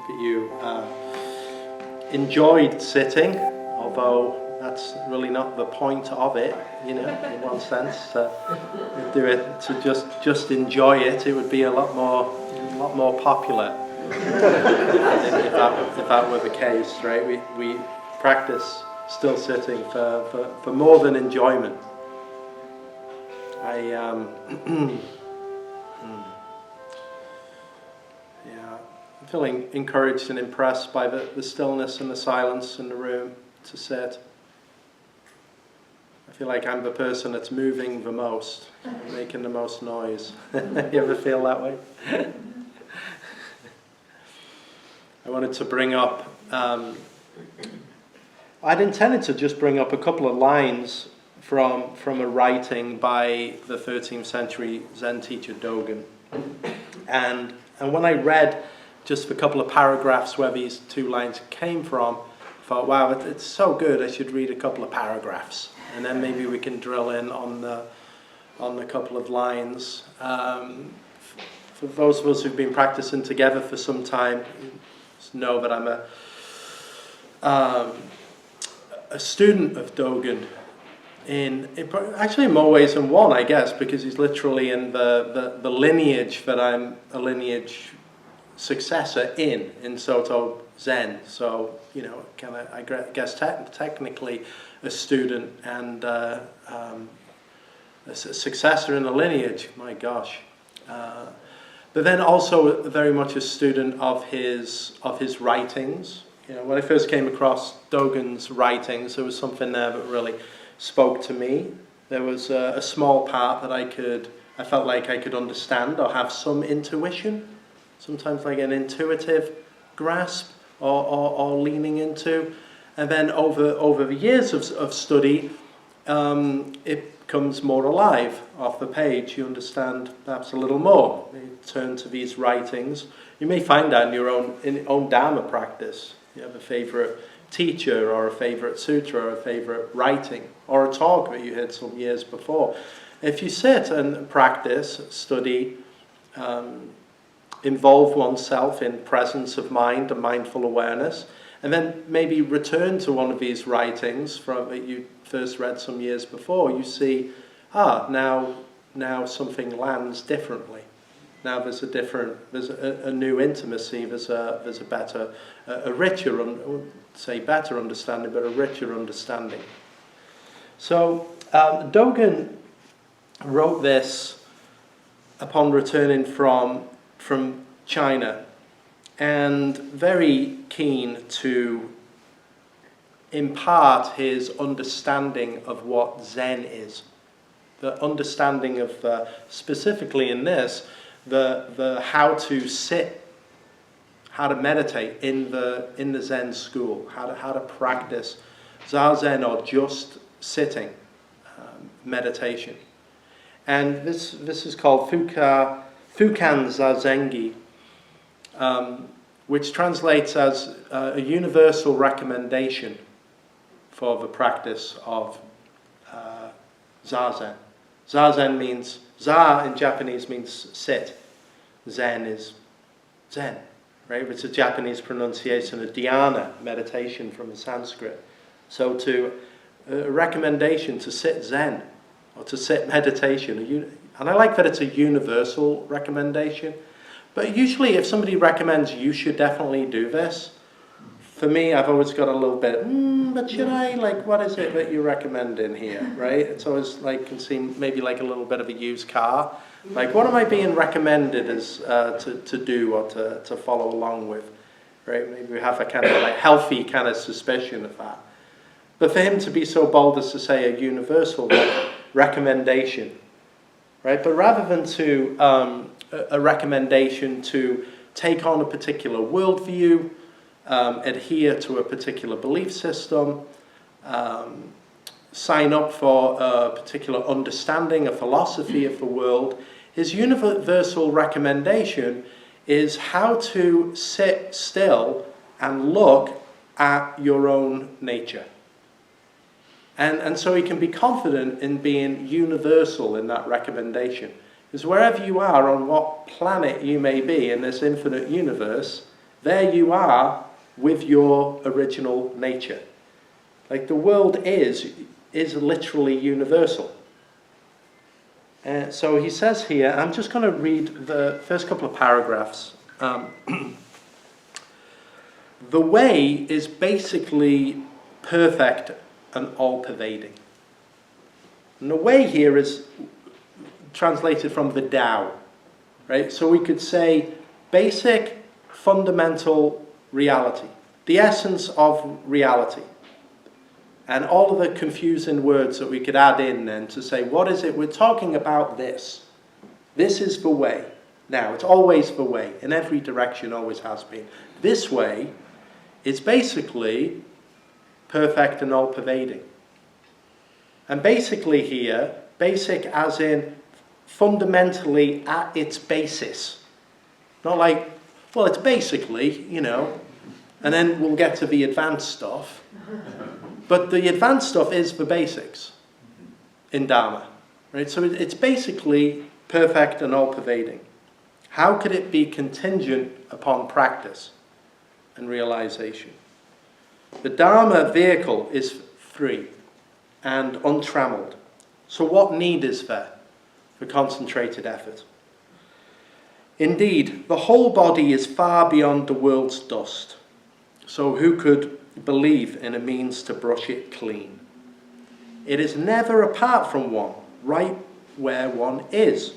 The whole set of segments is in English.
that you enjoyed sitting, although that's really not the point of it, in one sense. Do it to just enjoy it. It would be a lot more popular if that were the case, right? We practice still sitting for more than enjoyment. I'm feeling encouraged and impressed by the stillness and the silence in the room to sit. I feel like I'm the person that's moving the most, making the most noise. You ever feel that way? I wanted to bring up, I'd intended to just bring up a couple of lines from a writing by the 13th century Zen teacher Dogen. And when I read just a couple of paragraphs where these two lines came from, I thought, wow, it's so good, I should read a couple of paragraphs. And then maybe we can drill in on the couple of lines. For those of us who've been practicing together for some time, know that I'm a student of Dogen in actually more ways than one, I guess, because he's literally in the lineage that I'm a lineage successor in Soto Zen. So, I guess technically a student and a successor in the lineage, my gosh. But then also very much a student of his writings. When I first came across Dogen's writings, there was something there that really spoke to me. There was a small part that I felt like I could understand or have some intuition, sometimes like an intuitive grasp or leaning into. And then over the years of study, it becomes more alive off the page. You understand perhaps a little more. You turn to these writings. You may find that in your own dharma practice. You have a favorite teacher or a favorite sutra or a favorite writing or a talk that you heard some years before. If you sit and practice, study, involve oneself in presence of mind and mindful awareness, and then maybe return to one of these writings that you first read some years before, you see, now something lands differently. Now there's a new intimacy, there's a better, a richer, say better understanding, but a richer understanding. So Dogen wrote this upon returning from China, and very keen to impart his understanding of what Zen is. The understanding of, specifically in this, the how to sit, how to meditate in the Zen school, how to practice Zazen or just sitting meditation. And this is called Fukan Zazengi, which translates as a universal recommendation for the practice of Zazen. Zazen means, Za in Japanese means sit. Zen is Zen, right? It's a Japanese pronunciation of dhyana, meditation from the Sanskrit. So a recommendation to sit Zen, or to sit meditation. And I like that it's a universal recommendation. But usually if somebody recommends you should definitely do this, for me, I've always got a little bit, but should I? Like, what is it that you recommend in here, right? It's always like, can seem maybe like a little bit of a used car. Like, what am I being recommended as to do or to follow along with, right? Maybe we have a kind of like healthy kind of suspicion of that. But for him to be so bold as to say a universal recommendation, right? But rather than to a recommendation to take on a particular worldview, adhere to a particular belief system, sign up for a particular understanding, a philosophy of the world, his universal recommendation is how to sit still and look at your own nature. And so he can be confident in being universal in that recommendation. Because wherever you are, on what planet you may be in this infinite universe, there you are with your original nature. Like the world is literally universal. So he says here, I'm just going to read the first couple of paragraphs. The way is basically perfect and all-pervading. And the way here is translated from the Tao, right? So we could say basic, fundamental reality, the essence of reality. And all of the confusing words that we could add in then to say, what is it? We're talking about this. This is the way. Now, it's always the way. In every direction, always has been. This way is basically perfect and all-pervading. And basically here, basic as in fundamentally at its basis. Not like, well, it's basically, you know, and then we'll get to the advanced stuff. But the advanced stuff is the basics in Dharma, right? So it's basically perfect and all-pervading. How could it be contingent upon practice and realization? The Dharma vehicle is free and untrammeled. So what need is there for concentrated effort? Indeed, the whole body is far beyond the world's dust. So who could believe in a means to brush it clean? It is never apart from one, right where one is.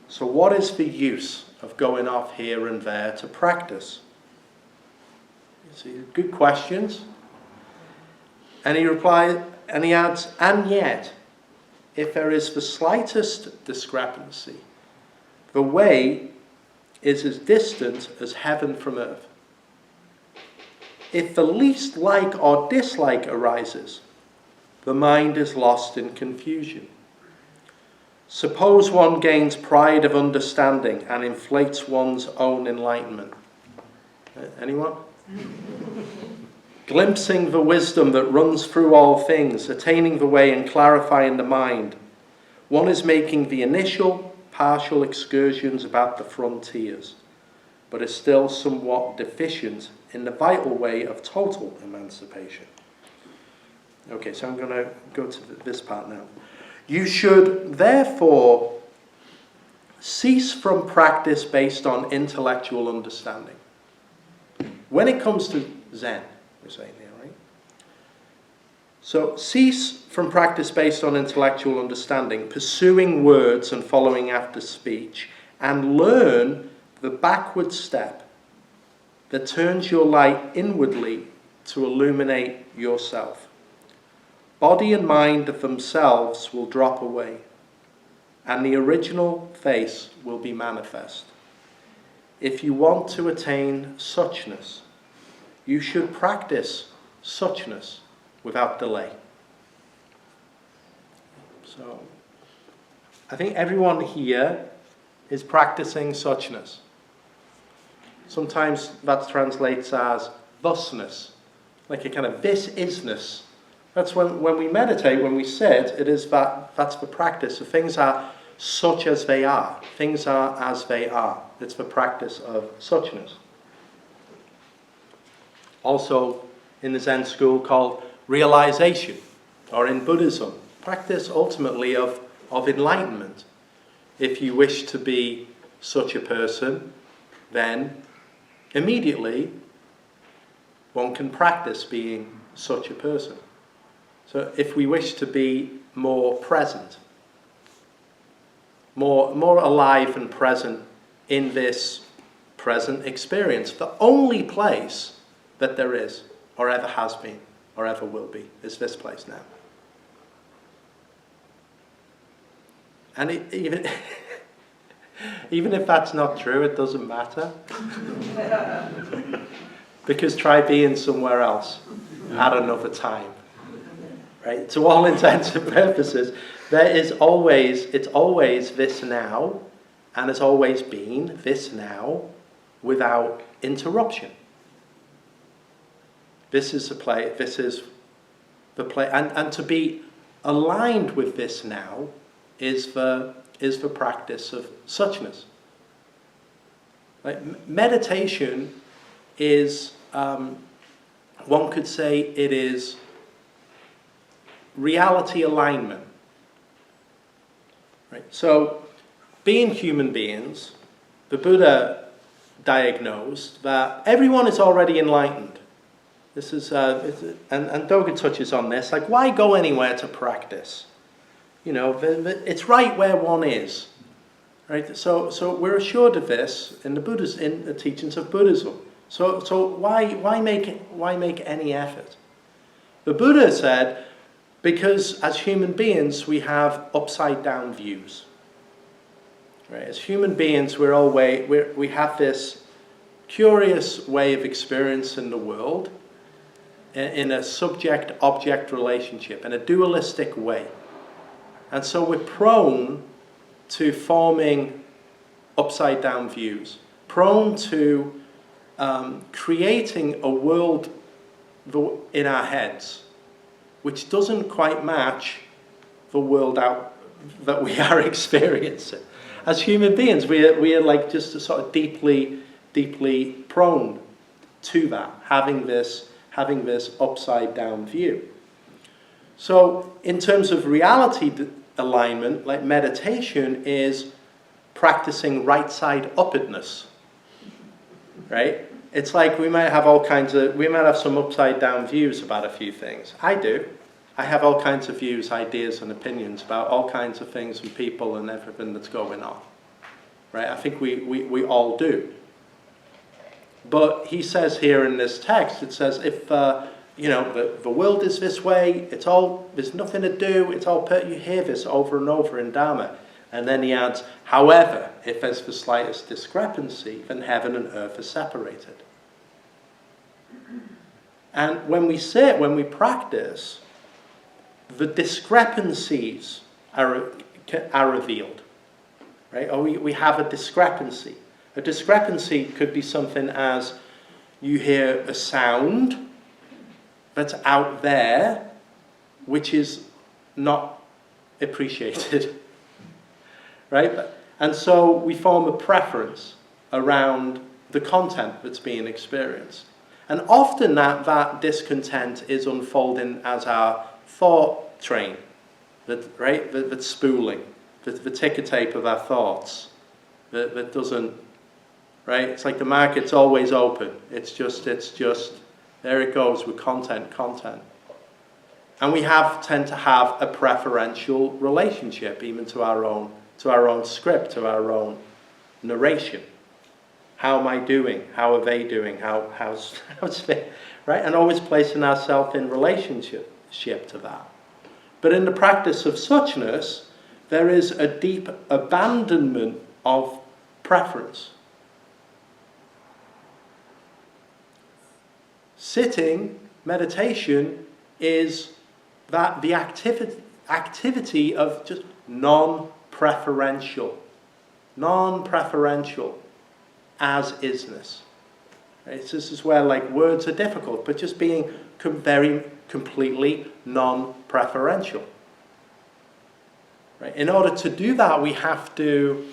So what is the use of going off here and there to practice? You see, good questions. And he replies, and he adds, and yet, if there is the slightest discrepancy, the way is as distant as heaven from earth. If the least like or dislike arises, the mind is lost in confusion. Suppose one gains pride of understanding and inflates one's own enlightenment. Anyone? Glimpsing the wisdom that runs through all things, attaining the way and clarifying the mind, one is making the initial, partial excursions about the frontiers, but is still somewhat deficient in the vital way of total emancipation. Okay, so I'm going to go to this part now. You should therefore cease from practice based on intellectual understanding. When it comes to Zen, we're saying there, right? So cease from practice based on intellectual understanding, pursuing words and following after speech, and learn the backward step that turns your light inwardly to illuminate yourself. Body and mind of themselves will drop away, and the original face will be manifest. If you want to attain suchness, you should practice suchness without delay. So, I think everyone here is practicing suchness. Sometimes that translates as thusness, like a kind of this isness. That's when we meditate, when we sit, it is that's the practice. So things are such as they are. Things are as they are. It's the practice of suchness. Also in the Zen school called realization, or in Buddhism, practice ultimately of enlightenment. If you wish to be such a person, then immediately one can practice being such a person. So if we wish to be more present, more alive and present in this present experience, the only place that there is, or ever has been, or ever will be, is this place now. And even if that's not true, it doesn't matter. Because try being somewhere else at another time. Right? To all intents and purposes, it's always this now, and has always been this now, without interruption. This is the play, and to be aligned with this now is the practice of suchness. Like meditation is, one could say it is reality alignment. Right? So, being human beings, the Buddha diagnosed that everyone is already enlightened. This is, and Dogen touches on this, like, why go anywhere to practice? You know, it's right where one is. Right? So we're assured of this in the teachings of Buddhism. So why make any effort? The Buddha said, because as human beings we have upside down views. Right? As human beings we have this curious way of experiencing the world in a subject-object relationship, in a dualistic way. And so we're prone to forming upside down views, prone to creating a world in our heads which doesn't quite match the world out that we are experiencing. As human beings, we are like just a sort of deeply prone to that, having this upside down view. So in terms of reality alignment, like meditation is practicing right side upness, right? It's like we might have some upside down views about a few things. I do. I have all kinds of views, ideas and opinions about all kinds of things and people and everything that's going on, right? I think we all do. But he says here in this text, it says if the world is this way, there's nothing to do, you hear this over and over in Dharma. And then he adds, however, if there's the slightest discrepancy, then heaven and earth are separated. And when we practice, the discrepancies are revealed. Right? Or we have a discrepancy. A discrepancy could be something as you hear a sound that's out there, which is not appreciated, right? And so we form a preference around the content that's being experienced. And often that discontent is unfolding as our thought train, that's spooling, the ticker tape of our thoughts, that doesn't, right? It's like the market's always open. It's just, there it goes with content. And we tend to have a preferential relationship even to our own script, to our own narration. How am I doing? How are they doing? How's it? Right? And always placing ourselves in relationship to that. But in the practice of suchness, there is a deep abandonment of preference. Sitting, meditation, is that the activity of just non-preferential as isness. Right? This is where like words are difficult, but just being very completely non-preferential. Right? In order to do that, we have to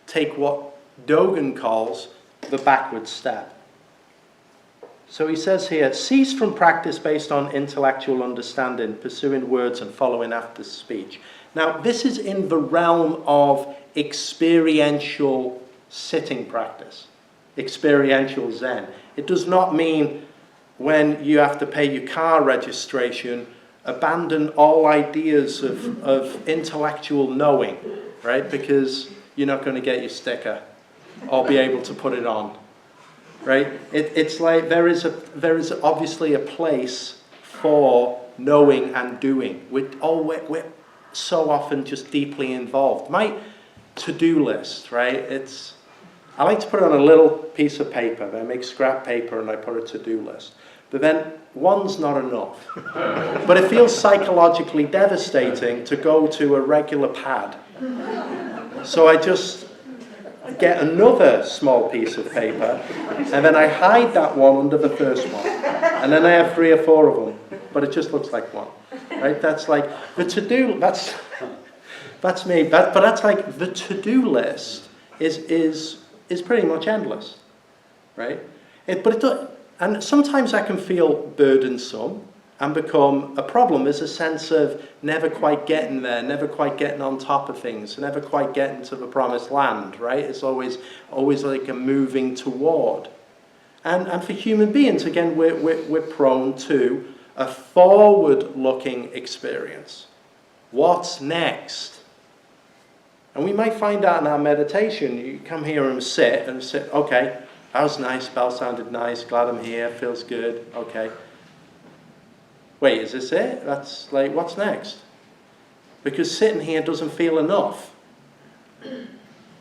take what Dogen calls the backward step. So he says here, cease from practice based on intellectual understanding, pursuing words and following after speech. Now, this is in the realm of experiential sitting practice, experiential Zen. It does not mean when you have to pay your car registration, abandon all ideas of intellectual knowing, right? Because you're not going to get your sticker or be able to put it on. Right? It's like there is obviously a place for knowing and doing. We're so often just deeply involved. My to-do list, right? I like to put it on a little piece of paper. I make scrap paper and I put a to-do list. But then one's not enough. But it feels psychologically devastating to go to a regular pad. So I just get another small piece of paper, and then I hide that one under the first one. And then I have 3 or 4 of them, but it just looks like one. Right? That's like the to-do, that's me. But that's like the to-do list is pretty much endless. right? And sometimes that can feel burdensome and become a problem. There's a sense of never quite getting there, never quite getting on top of things, never quite getting to the promised land, right? It's always like a moving toward. And for human beings, again, we're prone to a forward-looking experience. What's next? And we might find out in our meditation, you come here and sit, okay, that was nice, bell sounded nice, glad I'm here, feels good, okay. Wait, is this it? That's like, what's next? Because sitting here doesn't feel enough.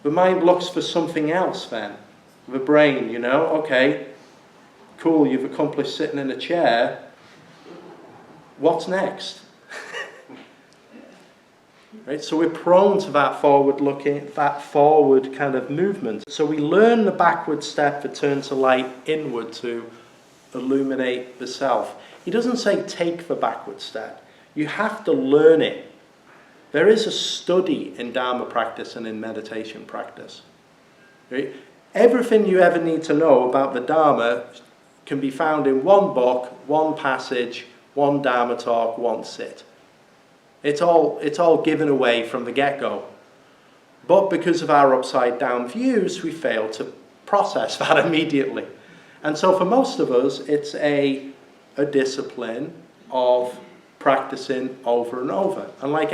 The mind looks for something else then. The brain, okay, cool, you've accomplished sitting in a chair. What's next? Right? So we're prone to that forward-looking, that forward kind of movement. So we learn the backward step that turns the light inward to illuminate the self. He doesn't say take the backward step. You have to learn it. There is a study in Dharma practice and in meditation practice. Right? Everything you ever need to know about the Dharma can be found in one book, one passage, one Dharma talk, one sit. It's all given away from the get-go. But because of our upside-down views, we fail to process that immediately. And so for most of us, it's a discipline of practicing over and over. And like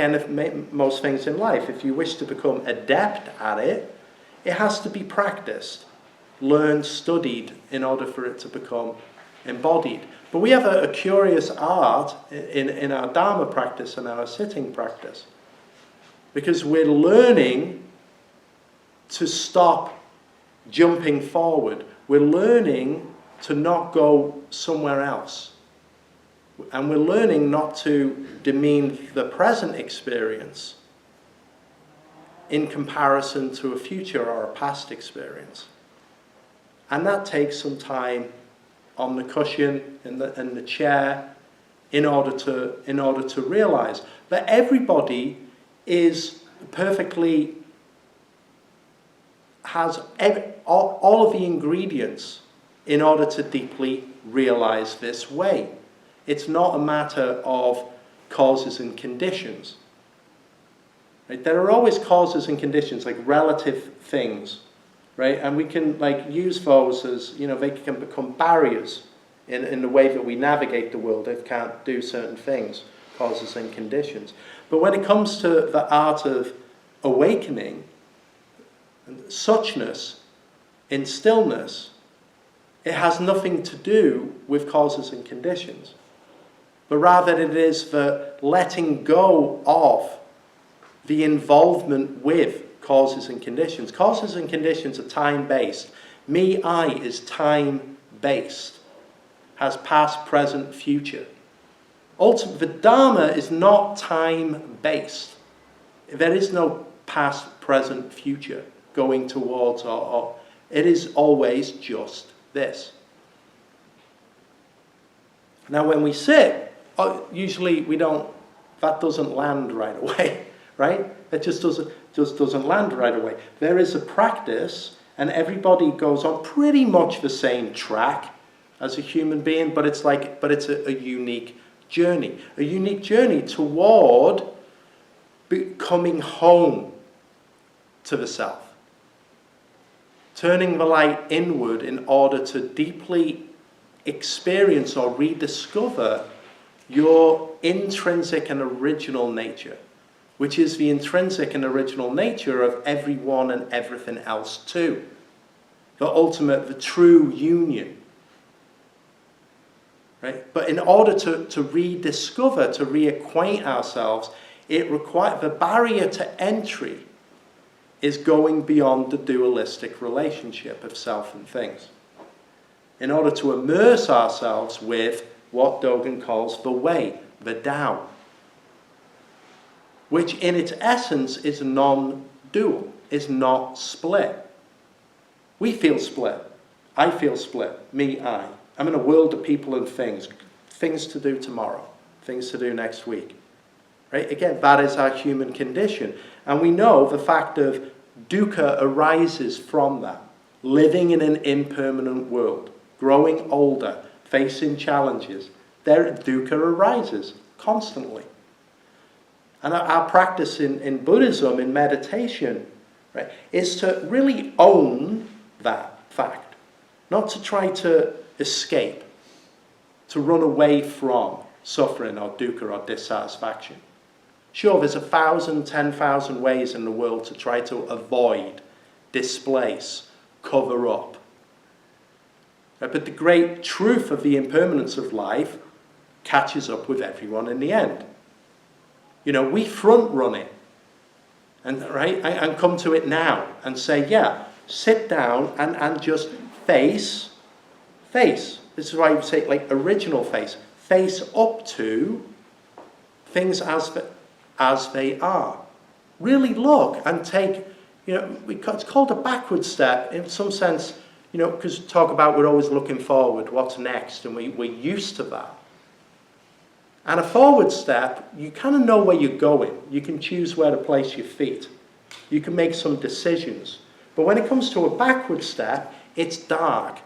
most things in life, if you wish to become adept at it, it has to be practiced, learned, studied, in order for it to become embodied. But we have a curious art in our Dharma practice and our sitting practice, because we're learning to stop jumping forward. We're learning to not go somewhere else. And we're learning not to demean the present experience in comparison to a future or a past experience. And that takes some time on the cushion, in the chair, in order to realize that everybody is perfectly, has all of the ingredients in order to deeply realize this way. It's not a matter of causes and conditions. Right? There are always causes and conditions, like relative things. Right? And we can use those as, they can become barriers in the way that we navigate the world. They can't do certain things, causes and conditions. But when it comes to the art of awakening, suchness in stillness, it has nothing to do with causes and conditions. But rather it is the letting go of the involvement with causes and conditions. Causes and conditions are time-based. Me, I is time-based. Has past, present, future. Ultimately, the Dharma is not time-based. There is no past, present, future going towards or it is always just this. Now when we sit, usually that doesn't land right away, right? It just doesn't land right away. There is a practice, and everybody goes on pretty much the same track as a human being, but it's a unique journey toward coming home to the self, turning the light inward in order to deeply experience or rediscover your intrinsic and original nature, which is the intrinsic and original nature of everyone and everything else too. The true union. Right? But in order to rediscover, to reacquaint ourselves, the barrier to entry is going beyond the dualistic relationship of self and things. In order to immerse ourselves with what Dogen calls the way, the Tao, which in its essence is non-dual, is not split. We feel split. I feel split. Me, I. I'm in a world of people and things. Things to do tomorrow. Things to do next week. Right? Again, that is our human condition. And we know the fact of dukkha arises from that. living in an impermanent world, growing older, facing challenges, their dukkha arises constantly. And our practice in Buddhism, in meditation, right, is to really own that fact, not to try to escape, to run away from suffering or dukkha or dissatisfaction. Sure, there's 1,000, 10,000 ways in the world to try to avoid, displace, cover up. Right? But the great truth of the impermanence of life catches up with everyone in the end. You know, we front run it, and right, and come to it now and say, yeah, sit down and just face. This is why you say, like, original face up to things as they are. Really look and take, you know, it's called a backward step in some sense, you know, because talk about we're always looking forward, what's next, and we're used to that. And a forward step, you kind of know where you're going. You can choose where to place your feet. You can make some decisions. But when it comes to a backward step, it's dark.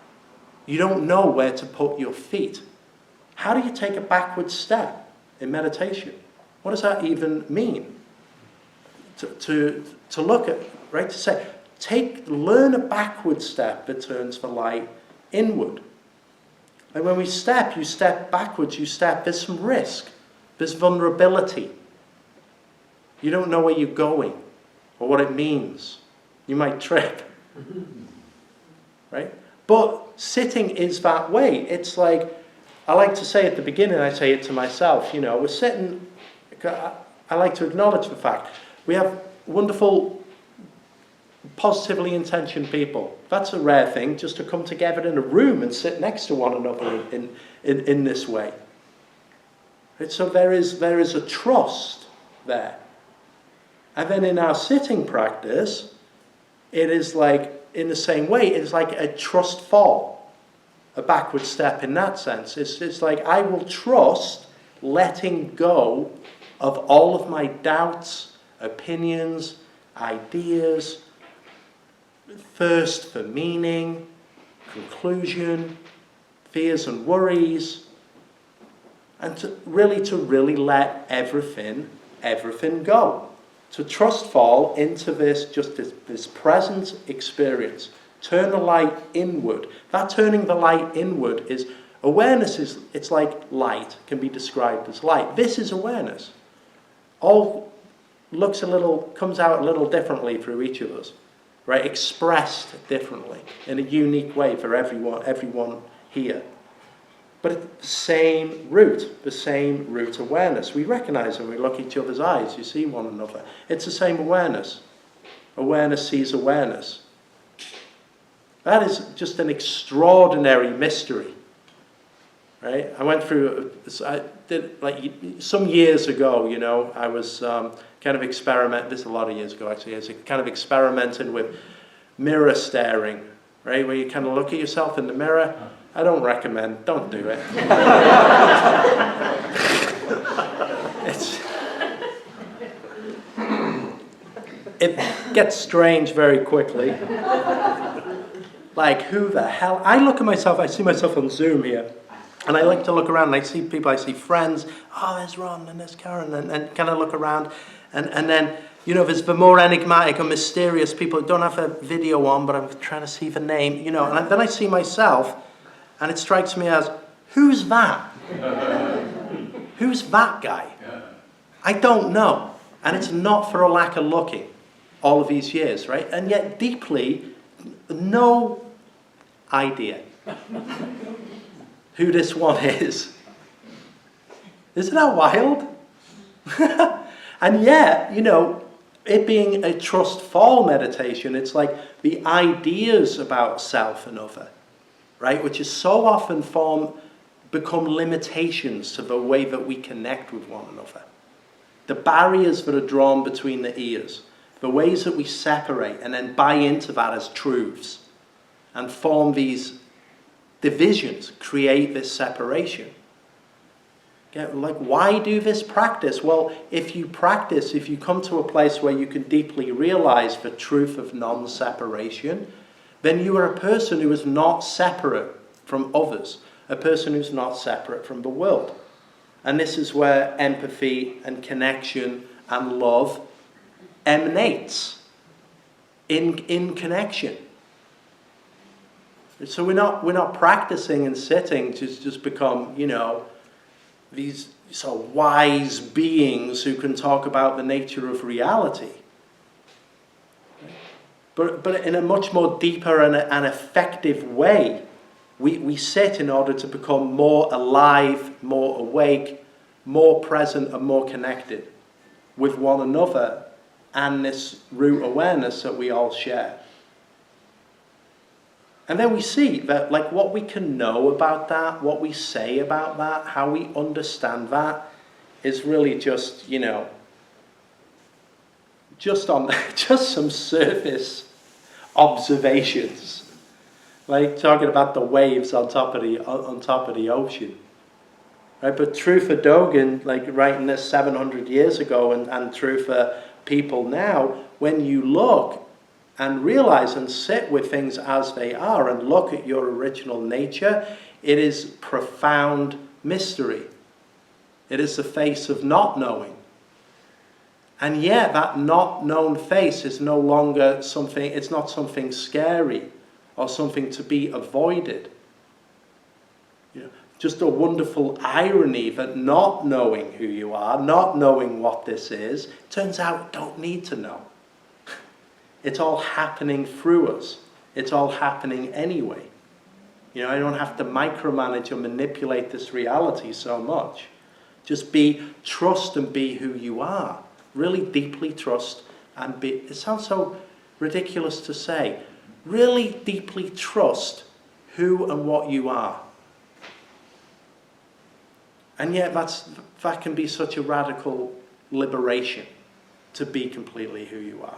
You don't know where to put your feet. How do you take a backward step in meditation? What does that even mean? To look at, right, to say, learn a backward step that turns the light inward. And when we step, you step backwards, there's some risk, there's vulnerability. You don't know where you're going or what it means. You might trip. Right? But sitting is that way. It's like, I like to say at the beginning, I say it to myself, you know, we're sitting, I like to acknowledge the fact, we have wonderful, positively intentioned people. That's a rare thing, just to come together in a room and sit next to one another in this way. Right? So there is a trust there. And then in our sitting practice, it is like, in the same way, it's like a trust fall, a backward step in that sense. It's like I will trust letting go of all of my doubts, opinions, ideas, thirst for meaning, conclusion, fears and worries, and to really let everything go. To trust fall into this present experience. Turn the light inward. That turning the light inward is, awareness it's like light, can be described as light. This is awareness. All comes out a little differently through each of us. Right? Expressed differently, in a unique way for everyone here. But it's the same root awareness. We recognize when we look each other's eyes, you see one another. It's the same awareness. Awareness sees awareness. That is just an extraordinary mystery. Right? I went through, I did, like, some years ago, you know, I was kind of this is a lot of years ago actually, I was kind of experimenting with mirror staring, right? Where you kind of look at yourself in the mirror. I don't recommend, don't do it. It gets strange very quickly. Like, who the hell? I look at myself, I see myself on Zoom here, and I like to look around, and I see people, I see friends. Oh, there's Ron, and there's Karen, and kind of look around. And then, you know, there's the more enigmatic or mysterious people who don't have a video on, but I'm trying to see the name, you know. And then I see myself, and it strikes me as, who's that? Who's that guy? I don't know. And it's not for a lack of looking all of these years, right? And yet deeply, no idea who this one is. Isn't that wild? And yet, you know, it being a trust fall meditation, it's like the ideas about self and other, right? Which is so often become limitations to the way that we connect with one another. The barriers that are drawn between the ears, the ways that we separate and then buy into that as truths and form these divisions, create this separation. Like, why do this practice? Well, if you come to a place where you can deeply realize the truth of non-separation, then you are a person who is not separate from others, a person who's not separate from the world. And this is where empathy and connection and love emanates in connection. So we're not practicing and sitting to just become, these sort of wise beings who can talk about the nature of reality. But in a much more deeper and effective way, we sit in order to become more alive, more awake, more present and more connected with one another and this root awareness that we all share. And then we see that what we can know about that, what we say about that, how we understand that is really just, just some surface observations. Like talking about the waves on top of the ocean. Right? But true for Dogen, writing this 700 years ago, and true for people now, when you look and realize and sit with things as they are and look at your original nature, it is profound mystery. It is the face of not knowing. And yet that not known face is no longer something, it's not something scary or something to be avoided. Just a wonderful irony that not knowing who you are, not knowing what this is, turns out don't need to know. It's all happening through us. It's all happening anyway. I don't have to micromanage or manipulate this reality so much. Just trust and be who you are. Really deeply trust and be. It sounds so ridiculous to say. Really deeply trust who and what you are. And yet that can be such a radical liberation, to be completely who you are.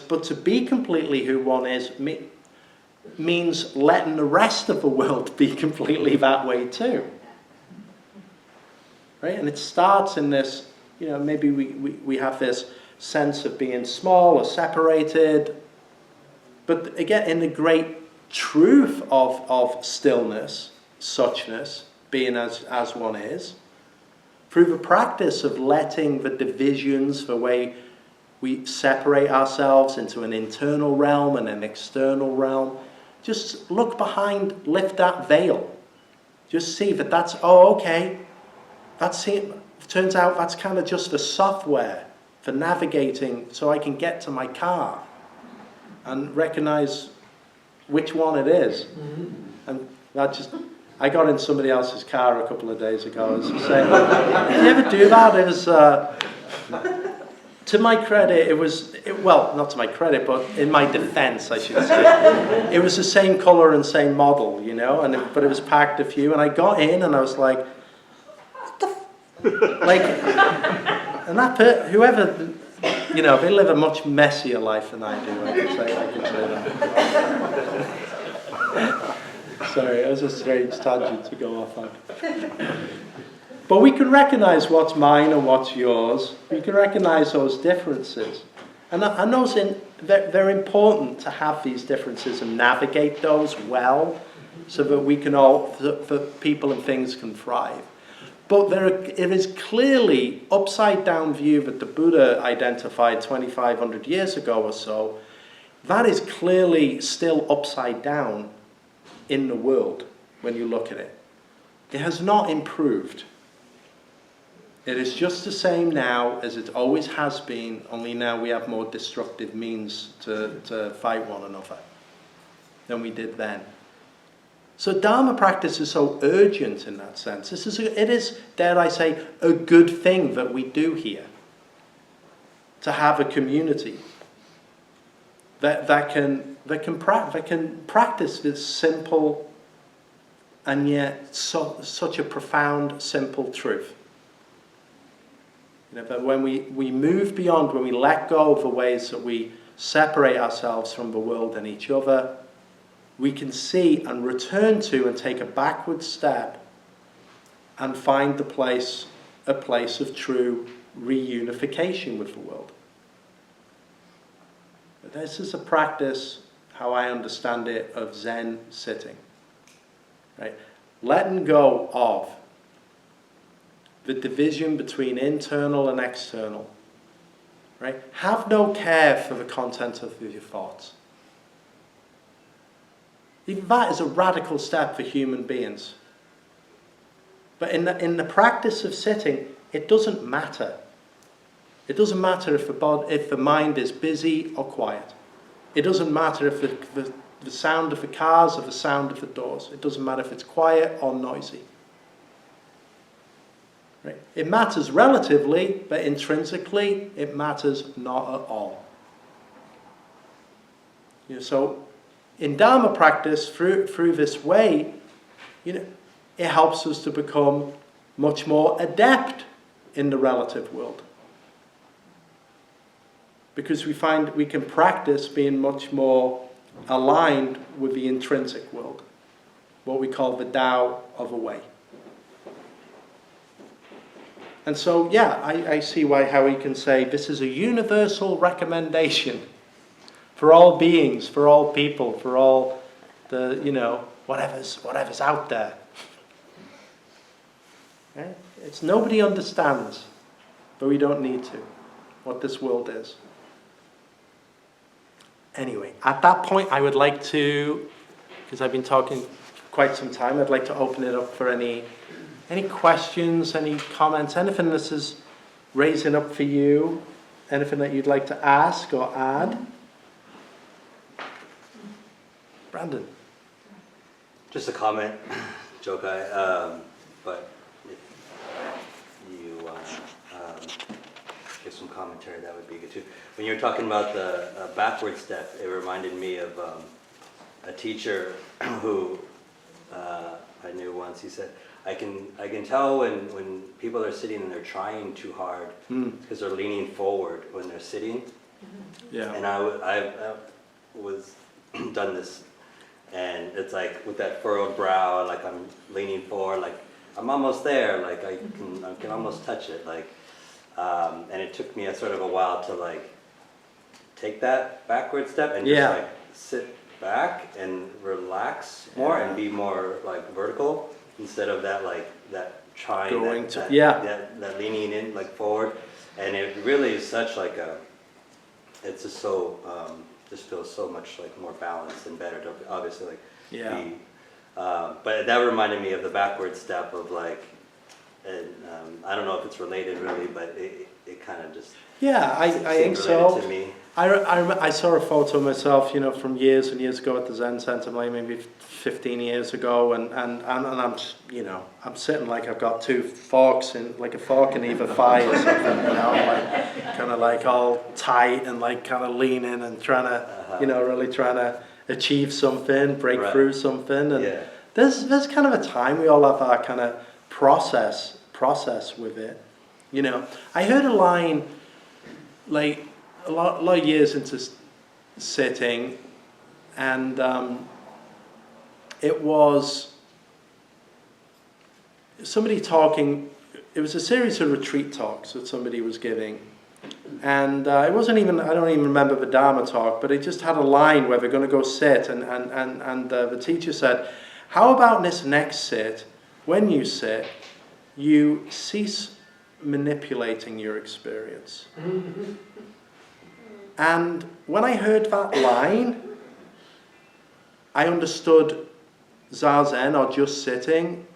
But to be completely who one is means letting the rest of the world be completely that way too. Right? And it starts in this, maybe we have this sense of being small or separated. But again, in the great truth of stillness, suchness, being as one is, through the practice of letting the divisions, the way we separate ourselves into an internal realm and an external realm, just look behind, lift that veil. Just see that that's, okay, turns out that's kind of just the software for navigating so I can get to my car and recognize which one it is. And I got in somebody else's car a couple of days ago. I was saying, did you ever do that? It was, to my credit, not to my credit, but in my defense, I should say, it was the same color and same model, but it was packed a few, and I got in and I was like, what the and that whoever, they live a much messier life than I do, I can say that. Sorry, it was a strange tangent to go off on. But we can recognize what's mine and what's yours. We can recognize those differences. And those they're important to have these differences and navigate those well so that we can that people and things can thrive. But it is clearly upside down view that the Buddha identified 2,500 years ago or so. That is clearly still upside down in the world when you look at it. It has not improved. It is just the same now as it always has been, only now we have more destructive means to fight one another than we did then. So Dharma practice is so urgent in that sense. It is, dare I say, a good thing that we do here. To have a community that can practice this simple and yet such a profound, simple truth. That when we move beyond, when we let go of the ways that we separate ourselves from the world and each other, we can see and return to and take a backward step and find a place of true reunification with the world. But this is a practice how I understand it, of Zen sitting. Right? Letting go of the division between internal and external. Right? Have no care for the content of your thoughts. Even that is a radical step for human beings. But in the practice of sitting, it doesn't matter. It doesn't matter if the mind is busy or quiet. It doesn't matter if the sound of the cars or the sound of the doors. It doesn't matter if it's quiet or noisy. Right? It matters relatively, but intrinsically, it matters not at all. So, in Dharma practice, through this way, it helps us to become much more adept in the relative world. Because we find we can practice being much more aligned with the intrinsic world, what we call the Tao of a way. And so, I see how we can say this is a universal recommendation for all beings, for all people, for all the, whatever's out there. Right? It's nobody understands, but we don't need to, what this world is. Anyway, at that point, I would like to, because I've been talking quite some time, I'd like to open it up for any questions, any comments, anything this is raising up for you, anything that you'd like to ask or add. Brandon. Just a comment, Jokai, but if you give some commentary, that would be good too. When you were talking about the backward step, it reminded me of a teacher who I knew once. He said, I can tell when people are sitting and they're trying too hard because they're leaning forward when they're sitting. Yeah. And I was done this, and it's like with that furrowed brow, like I'm leaning forward, like I'm almost there, like I can almost touch it, like, and it took me a sort of a while to like take that backward step and just like sit back and relax more and be more like vertical instead of that trying that leaning in like forward. And it really is such like it's just so just feels so much like more balanced and better to obviously like be, but that reminded me of the backward step of like, and I don't know if it's related really, but it kind of just I think so. To me. I saw a photo of myself, from years and years ago at the Zen Center, maybe 15 years ago, and I'm, I'm sitting like I've got two forks in, like a fork in either thigh or something, like kind of like all tight and like kind of leaning and trying to, really trying to achieve something, break through something, and there's kind of a time we all have our kind of process with it, I heard a line like a lot of years into sitting, and it was somebody talking. It was a series of retreat talks that somebody was giving, and it wasn't even, I don't even remember the Dharma talk, but it just had a line where they're going to go sit, and the teacher said, how about this next sit, when you sit, you cease manipulating your experience. And when I heard that line, I understood Zazen, or just sitting,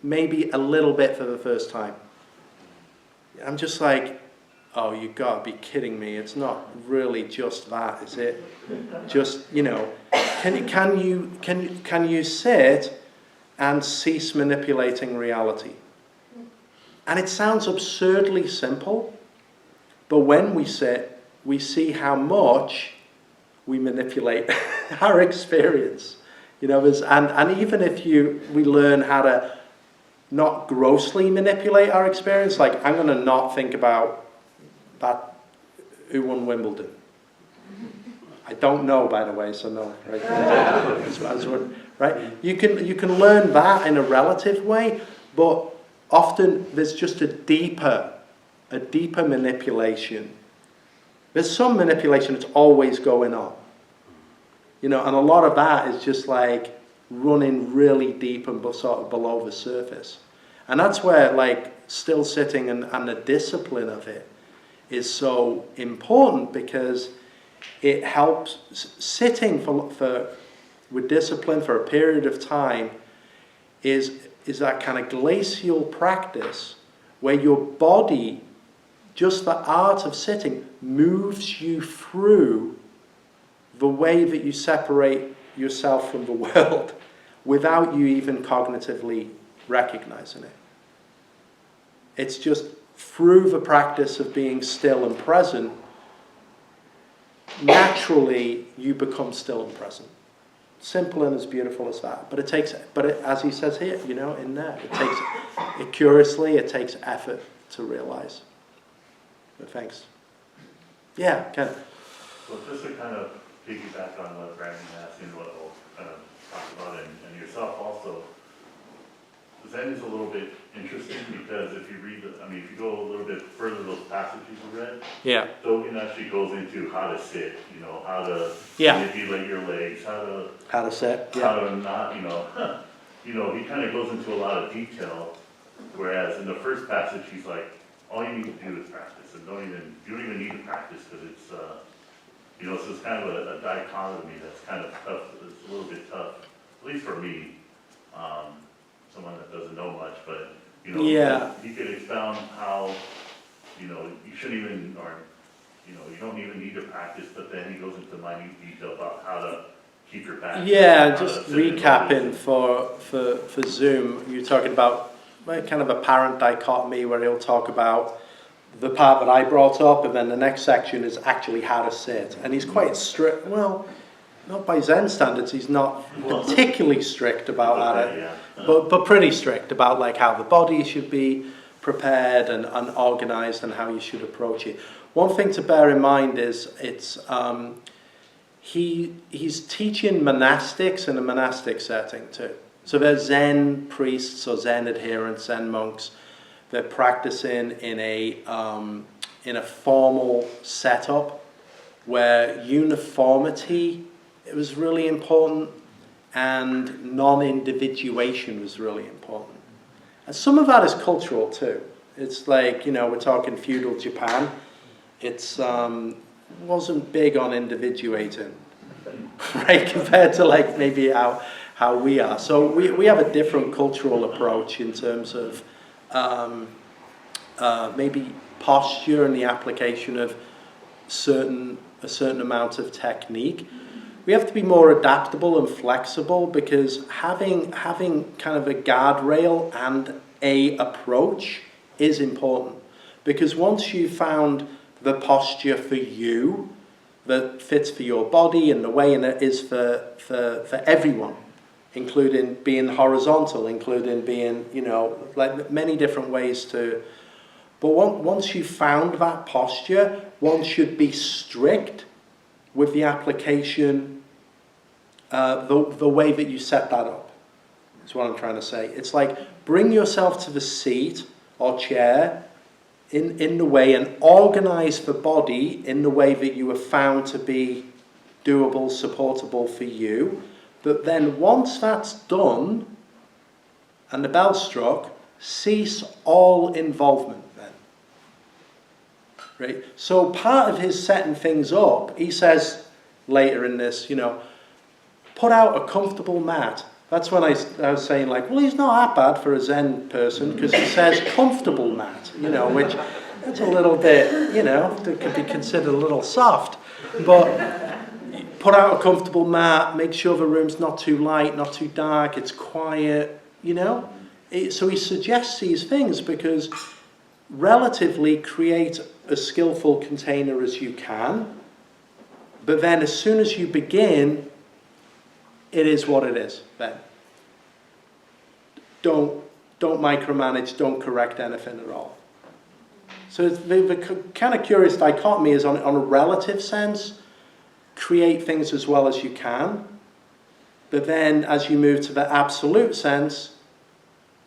maybe a little bit for the first time. I'm just like, oh, you gotta be kidding me. It's not really just that, is it? Just, can you sit and cease manipulating reality? And it sounds absurdly simple, but when we sit, we see how much we manipulate our experience. And even if we learn how to not grossly manipulate our experience, like I'm going to not think about that who won Wimbledon. I don't know, by the way, so no. Right? Right? You can learn that in a relative way, but often there's just a deeper manipulation. There's some manipulation that's always going on. And a lot of that is just like running really deep and sort of below the surface. And that's where like still sitting and the discipline of it is so important, because it helps sitting with discipline for a period of time is that kind of glacial practice where your body, just the art of sitting, moves you through the way that you separate yourself from the world without you even cognitively recognizing it. It's just through the practice of being still and present, naturally you become still and present. Simple and as beautiful as that. But as he says here, in there, it takes effort to realize. But thanks. Yeah, Ken. Well, just to kind of piggyback on what Brandon asked and what we'll kind of talk about, and yourself also, Zen is a little bit interesting, because if you read if you go a little bit further, those passages you read, Yeah. Dogen actually goes into how to sit, how to manipulate your legs, How to sit. Yeah. how to not, he kind of goes into a lot of detail, whereas in the first passage, he's like, all you need to do is practice, and you don't even need to practice, because it's, so it's kind of a dichotomy that's kind of tough. It's a little bit tough, at least for me, someone that doesn't know much, but, he could expound how, you shouldn't even, or, you don't even need to practice, but then he goes into minute detail about how to keep your back. Yeah, just recapping for Zoom, you're talking about kind of a apparent dichotomy where he'll talk about the part that I brought up, and then the next section is actually how to sit. And he's quite strict. Well, not by Zen standards, he's not particularly strict about that, but pretty strict about like how the body should be prepared and organized and how you should approach it. One thing to bear in mind is he's teaching monastics in a monastic setting too. So there's Zen priests or Zen adherents, Zen monks. They're practicing in a formal setup where uniformity was really important and non-individuation was really important. And some of that is cultural too. It's like, we're talking feudal Japan. It's wasn't big on individuating, right? Compared to like maybe how we are. So we have a different cultural approach in terms of maybe posture and the application of a certain amount of technique. We have to be more adaptable and flexible, because having kind of a guardrail and a approach is important. Because once you've found the posture for you that fits for your body and the way in it is for everyone, including being horizontal, including being, like many different ways to. But once you've found that posture, one should be strict with the application, the way that you set that up. That's what I'm trying to say. It's like bring yourself to the seat or chair in the way and organize the body in the way that you have found to be doable, supportable for you. But then once that's done and the bell struck, cease all involvement then. Right? So part of his setting things up, he says later in this, put out a comfortable mat. That's when I was saying like, well, he's not that bad for a Zen person, because he says comfortable mat, which that's a little bit, that could be considered a little soft. But put out a comfortable mat, make sure the room's not too light, not too dark, it's quiet, So he suggests these things because relatively create a skillful container as you can, but then as soon as you begin, it is what it is then. Don't micromanage, don't correct anything at all. So the kind of curious dichotomy is on a relative sense, create things as well as you can, but then as you move to the absolute sense,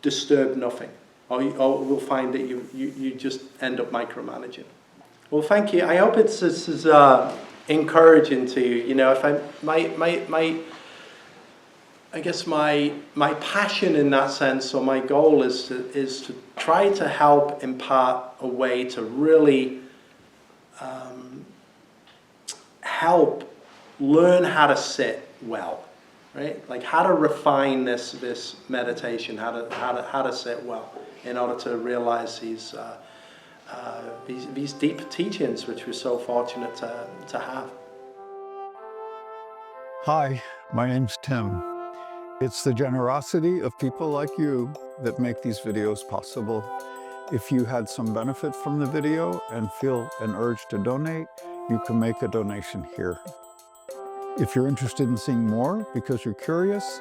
disturb nothing, or we'll find that you just end up micromanaging. Well, thank you. I hope this is encouraging to you. You know, if I guess my passion in that sense, or my goal is to try to help impart a way to really help learn how to sit well, right? Like how to refine this meditation, how to sit well, in order to realize these deep teachings which we're so fortunate to have. Hi, my name's Tim. It's the generosity of people like you that make these videos possible. If you had some benefit from the video and feel an urge to donate, you can make a donation here. If you're interested in seeing more because you're curious,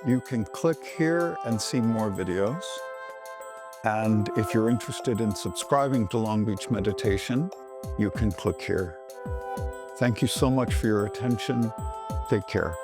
you can click here and see more videos. And if you're interested in subscribing to Long Beach Meditation, you can click here. Thank you so much for your attention. Take care.